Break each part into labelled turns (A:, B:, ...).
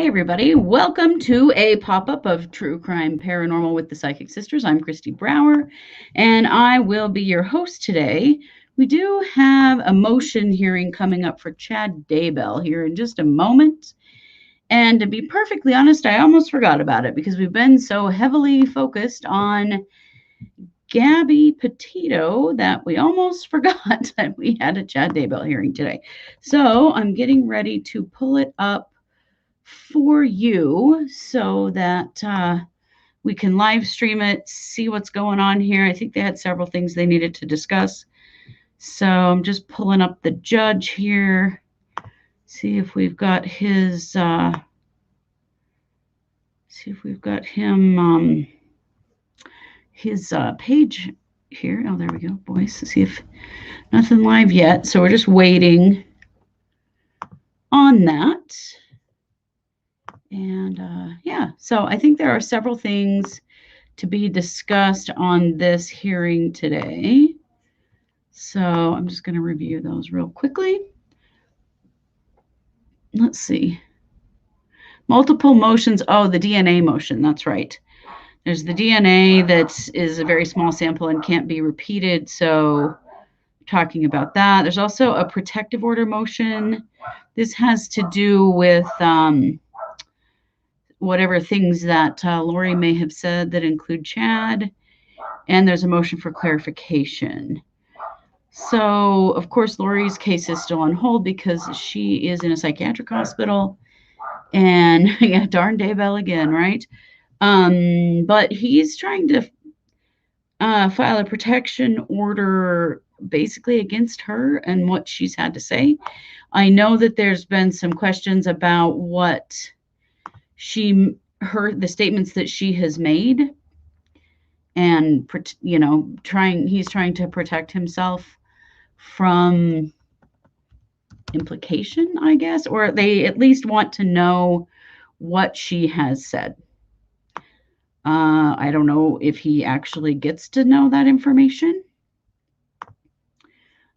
A: everybody, welcome to a pop-up of True Crime Paranormal with the Psychic Sisters. I'm Christy Brower, and I will be your host today. We do have a motion hearing coming up for Chad Daybell here in just a moment. And to be perfectly honest, I almost forgot about it because we've been so heavily focused on Gabby Petito that we almost forgot that we had a Chad Daybell hearing today. So I'm getting ready to pull it up for you so that we can live stream it, see what's going on here. I think they had several things they needed to discuss. So I'm just pulling up the judge here, see if we've got his, his page here. Oh, there we go, boys. See if nothing live yet. So we're just waiting on that. And yeah, so I think there are several things to be discussed on this hearing today. So I'm just going to review those real quickly. Let's see. Multiple motions. Oh, the DNA motion. That's right. There's the DNA that is a very small sample and can't be repeated. So talking about that. There's also a protective order motion. This has to do with whatever things that Lori may have said that include Chad, and there's a motion for clarification. So, of course, Lori's case is still on hold because she is in a psychiatric hospital, and yeah, darn Daybell again, right? But he's trying to file a protection order basically against her and what she's had to say. I know that there's been some questions about what she heard, the statements that she has made, and he's trying to protect himself from implication, I guess, or they at least want to know what she has said. I don't know if he actually gets to know that information,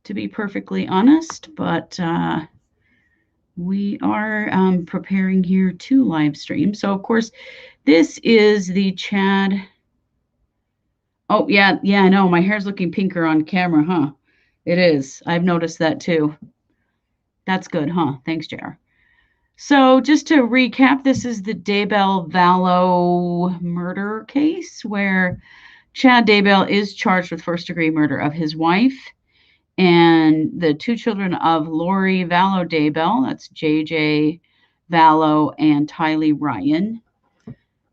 A: to be perfectly honest, but we are preparing here to live stream. So, of course, this is the Chad. Oh, yeah, I know. My hair's looking pinker on camera, huh? It is. I've noticed that too. That's good, huh? Thanks, JR. So just to recap, this is the Daybell Vallow murder case where Chad Daybell is charged with first-degree murder of his wife and the two children of Lori Vallow Daybell. That's JJ Vallow and Tylee Ryan.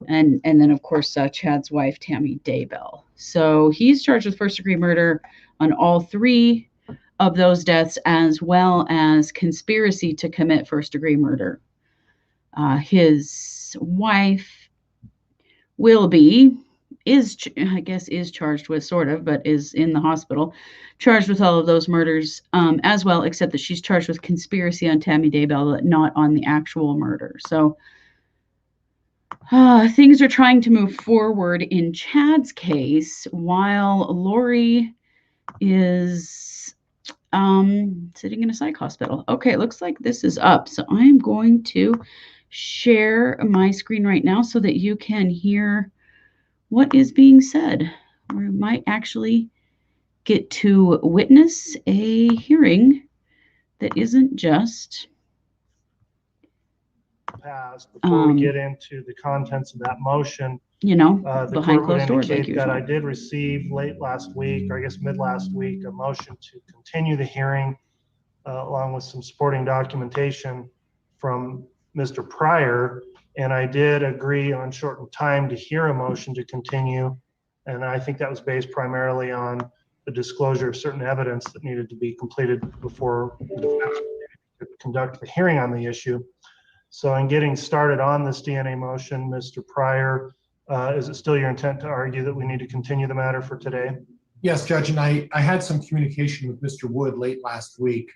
A: And then, of course, Chad's wife, Tammy Daybell. So he's charged with first-degree murder on all three of those deaths, as well as conspiracy to commit first-degree murder. His wife, Wilby, is charged with, sort of, but is in the hospital, charged with all of those murders as well, except that she's charged with conspiracy on Tammy Daybell, not on the actual murder. So things are trying to move forward in Chad's case while Lori is sitting in a psych hospital. Okay, it looks like this is up. So I'm going to share my screen right now so that you can hear what is being said. We might actually get to witness a hearing that isn't just
B: passed. Before we get into the contents of that motion, the
A: behind
B: court would
A: closed doors, like
B: indicate that
A: usual.
B: I did receive late last week, or I guess mid last week, a motion to continue the hearing along with some supporting documentation from Mr. Pryor, and I did agree on shortened time to hear a motion to continue, and I think that was based primarily on the disclosure of certain evidence that needed to be completed before the defense could conduct the hearing on the issue. So in getting started on this DNA motion, Mr. Pryor, is it still your intent to argue that we need to continue the matter for today?
C: Yes, Judge, and I had some communication with Mr. Wood late last week.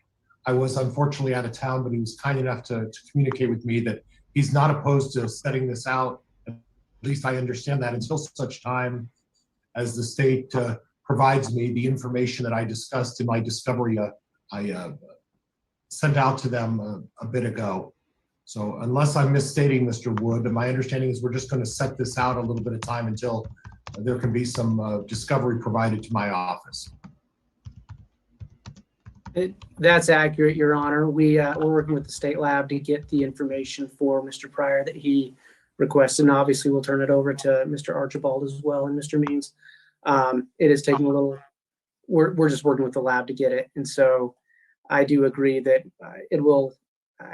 C: I was unfortunately out of town, but he was kind enough to communicate with me that he's not opposed to setting this out. At least I understand that until such time as the state provides me the information that I discussed in my discovery I sent out to them a bit ago. So unless I'm misstating Mr. Wood, my understanding is we're just going to set this out a little bit of time until there can be some discovery provided to my office.
D: That's accurate, Your Honor. We're working with the state lab to get the information for Mr. Pryor that he requested, and obviously we'll turn it over to Mr. Archibald as well and Mr. Means. It is taking a little. We're just working with the lab to get it, and so I do agree that it will.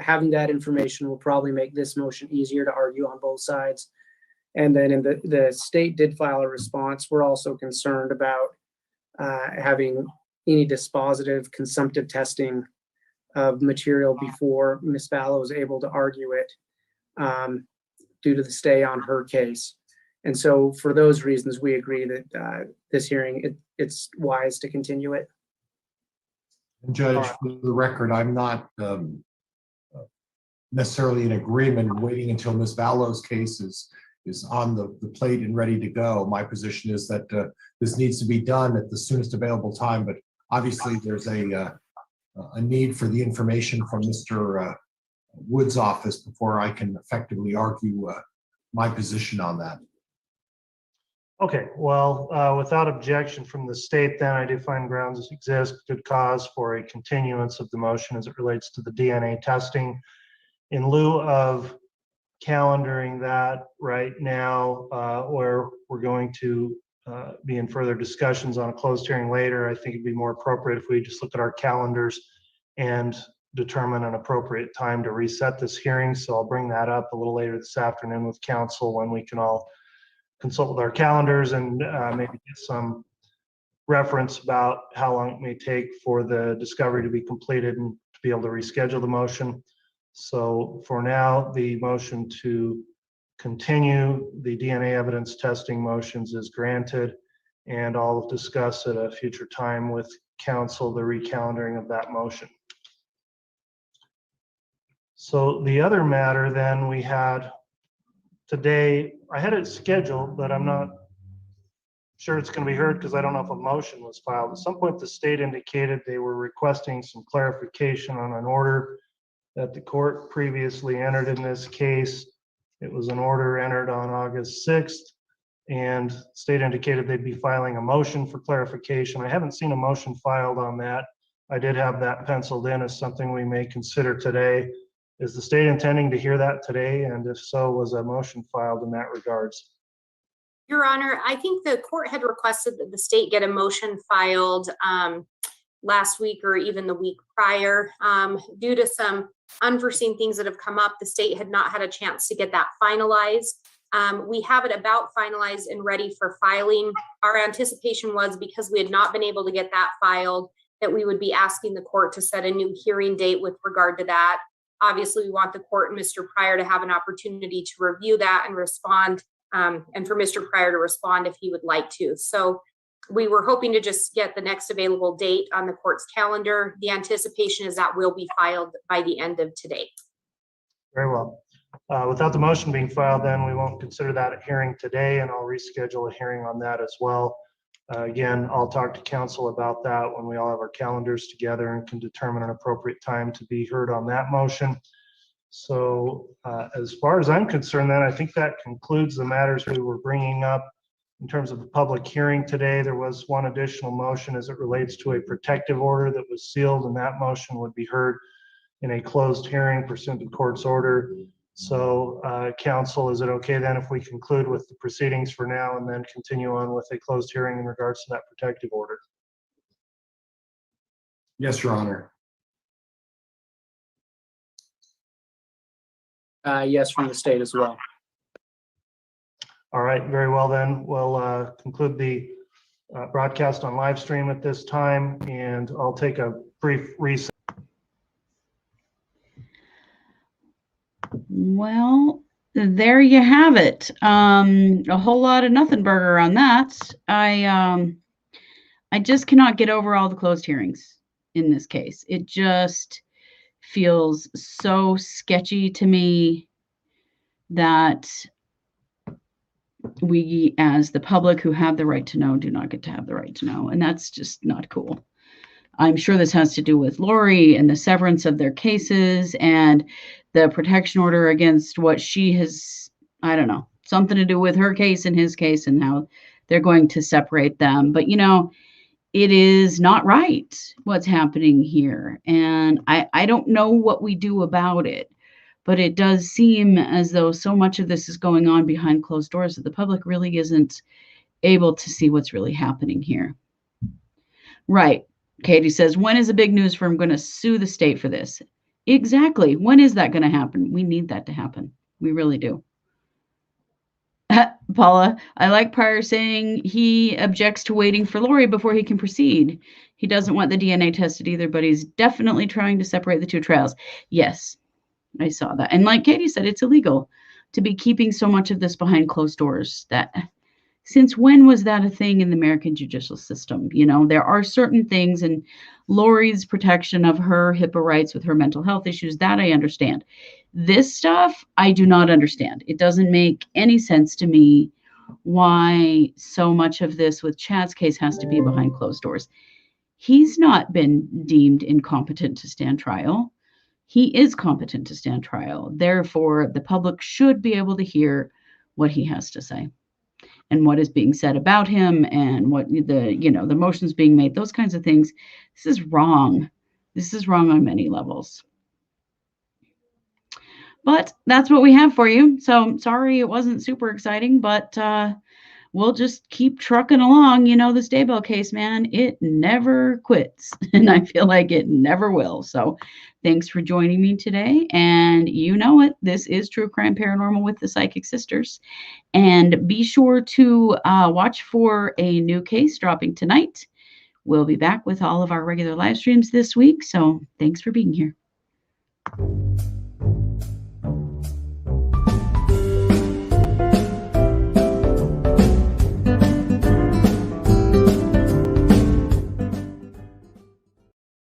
D: Having that information will probably make this motion easier to argue on both sides. And then in the state did file a response. We're also concerned about having any dispositive consumptive testing of material before Ms. Fallow is able to argue it due to the stay on her case. And so for those reasons, we agree that this hearing, it's wise to continue it.
C: And Judge, for the record, I'm not necessarily in agreement waiting until Ms. Vallow's case is on the plate and ready to go. My position is that this needs to be done at the soonest available time, but obviously there's a need for the information from Mr. Wood's office before I can effectively argue my position on that.
B: Okay, well, without objection from the state, then I do find grounds exist, good cause for a continuance of the motion as it relates to the DNA testing. In lieu of calendaring that right now, where we're going to be in further discussions on a closed hearing later, I think it'd be more appropriate if we just look at our calendars and determine an appropriate time to reset this hearing. So I'll bring that up a little later this afternoon with council when we can all consult with our calendars and maybe get some reference about how long it may take for the discovery to be completed and to be able to reschedule the motion. So for now, the motion to continue the DNA evidence testing motions is granted, and I'll discuss at a future time with council the recalendaring of that motion. So the other matter then we had today, I had it scheduled, but I'm not sure it's going to be heard because I don't know if a motion was filed. At some point, the state indicated they were requesting some clarification on an order that the court previously entered in this case. It was an order entered on August 6th, and state indicated they'd be filing a motion for clarification. I haven't seen a motion filed on that. I did have that penciled in as something we may consider today. Is the state intending to hear that today? And if so, was a motion filed in that regards?
E: Your Honor, I think the court had requested that the state get a motion filed last week or even the week prior. Due to some unforeseen things that have come up, the state had not had a chance to get that finalized. We have it about finalized and ready for filing. Our anticipation was, because we had not been able to get that filed, that we would be asking the court to set a new hearing date with regard to that. Obviously, we want the court and Mr. Pryor to have an opportunity to review that and respond, and for Mr. Pryor to respond if he would like to. So we were hoping to just get the next available date on the court's calendar. The anticipation is that will be filed by the end of today.
B: Very well. Without the motion being filed, then we won't consider that a hearing today, and I'll reschedule a hearing on that as well. Again, I'll talk to council about that when we all have our calendars together and can determine an appropriate time to be heard on that motion. So as far as I'm concerned, then I think that concludes the matters we were bringing up in terms of the public hearing today. There was one additional motion as it relates to a protective order that was sealed, and that motion would be heard in a closed hearing pursuant to court's order. So council, is it okay then if we conclude with the proceedings for now and then continue on with a closed hearing in regards to that protective order?
C: Yes, Your Honor.
D: Yes, from the state as well.
B: All right, very well then. We'll conclude the broadcast on live stream at this time, and I'll take a brief recess.
A: Well, there you have it. A whole lot of nothing burger on that. I just cannot get over all the closed hearings in this case. It just feels so sketchy to me that we, as the public who have the right to know, do not get to have the right to know. And that's just not cool. I'm sure this has to do with Lori and the severance of their cases and the protection order against what she has, I don't know, something to do with her case and his case and how they're going to separate them. But, it is not right what's happening here. And I don't know what we do about it, but it does seem as though so much of this is going on behind closed doors that the public really isn't able to see what's really happening here. Right. Katie says, when is the big news for I'm going to sue the state for this? Exactly. When is that going to happen? We need that to happen. We really do. Paula, I like Pryor saying he objects to waiting for Lori before he can proceed. He doesn't want the DNA tested either, but he's definitely trying to separate the two trials. Yes, I saw that. And like Katie said, it's illegal to be keeping so much of this behind closed doors. That since when was that a thing in the American judicial system? There are certain things, and Lori's protection of her HIPAA rights with her mental health issues, that I understand. This stuff, I do not understand. It doesn't make any sense to me why so much of this with Chad's case has to be behind closed doors. He's not been deemed incompetent to stand trial. He is competent to stand trial. Therefore, the public should be able to hear what he has to say and what is being said about him and what the motions being made, those kinds of things. This is wrong. This is wrong on many levels. But that's what we have for you. So sorry it wasn't super exciting, but we'll just keep trucking along. This Daybell case, man, it never quits. And I feel like it never will. So thanks for joining me today. And you know it, this is True Crime Paranormal with the Psychic Sisters. And be sure to watch for a new case dropping tonight. We'll be back with all of our regular live streams this week. So thanks for being here.